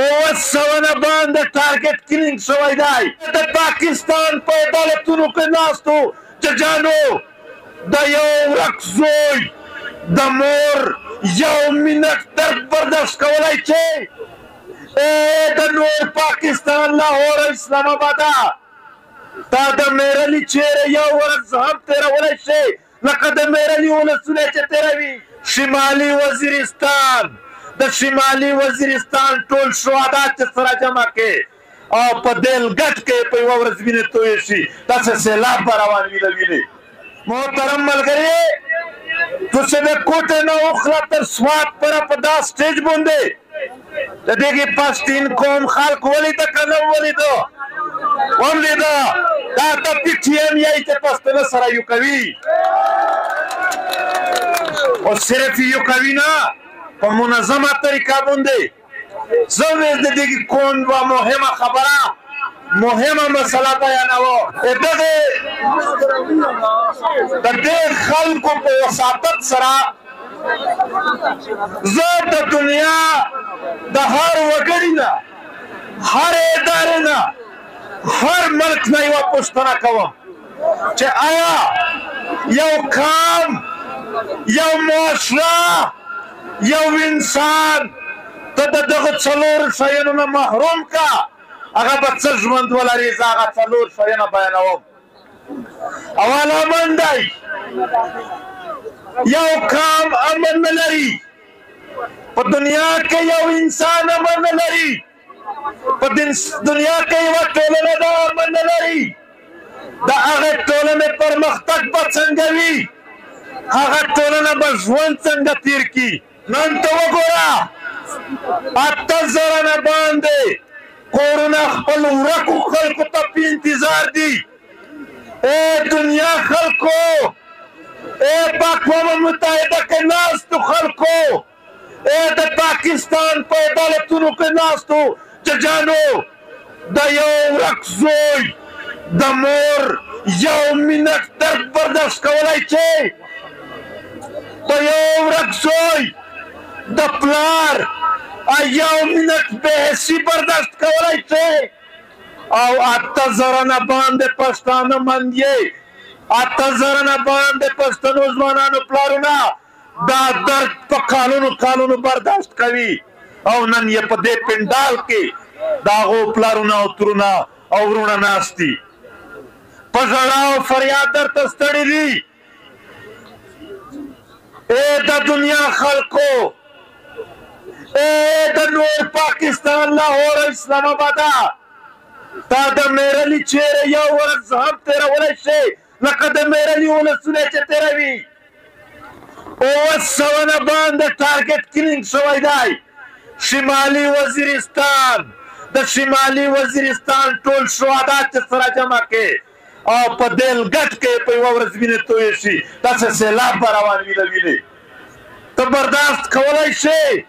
اوه نه باندې ټارګټ کلینګ شوی دی د پاکستان په عدالتونو کې ناستو ججانو د یو ورک زوی د مور یو منټ درد برداشت کولی چې د نور پاکستان لاهور اسلام آباده تا د میرلي چیرې یو ورځ هم تېرولی شي لکه د میرلي ولسونه چې تېروي شمالي وزیرستان د شمالي وزیرستان ټول شهدا چې سره جمع کړي او په دلګټ کې په یوه ورځ وینې تویې شي داسې سیلاب به روان وي د وینې محترم ملګري تو چې د کوټې نه وخله تر سوات پره په دا سټیج باندې د دغې پښتین قوم خلک ولیده که نه ولیده ولیده دا د پي ټي ایم یې چې پښتانه سره یو کوي او صرف یو کوي نه په منظمه طریقه باندې زه د دغې قوم یوه مهمه خبره مهمه مسله بیانوم د دې خلکو په وساطت سره زه د دنیا د هر وګړي نه هر ادارې نه هر ملک نه یوه پوښتنه کوم چې آیا یو قام یو معاشره یو انسان ته د دغه څلور شیانو نه محروم کا هغه به څه ژوند ولري زه هغه څلور شیونه بیانوم اول امن دی یو قام امن نه لري په دنیا کې یو انسان امن نه لري په دنیا کې یوه ټولنه دا امن نه لري د هغې ټولنې پرمختګ به څنګه وي هغه ټولنه به ژوند څنګه تیر کړي نن ته وګوره 80,000 نه باندې کورونه خپل ورکو خلکو ته په انتظار دي ای دنیا خلکو ای په اقوام متحده کې ناستو خلکو ای د پاکستان په عدالتونو کې ناستو ججانو د یو ورک زوی د مور یو منټ درد برداشت کولی چې د یو ورک زوی د پلار یو منټ بېحسي برداشت کولی چې او 80,000 نه باندې پښتانه مند یې 80,000 نه باندې پښتنو ځوانانو پلارونه دا درد په کالونو برداشت کوي او نن یې په دې پنډال کې د هغو پلارونه او ترونه او ورونه ناست دي په ژړا او فریاد درته ستړي دي ای د دنیا خلکو ای د نور پاکستان لاهور اسلام آباده تا د میرلي چیرې یو ورځ هم تېرولی شي لکه د میرلي ولسونه چې تېروي 900 نه باندې ټارګټ کلینګ شوی دی شمالي وزیرستان د شمالي وزیرستان ټول شهدا چې سره جمع کړي او په دلګټ کې په یوه ورځ وینې تویې شي داسې سیلاب به روان وي د وینې ته برداشت کولی شي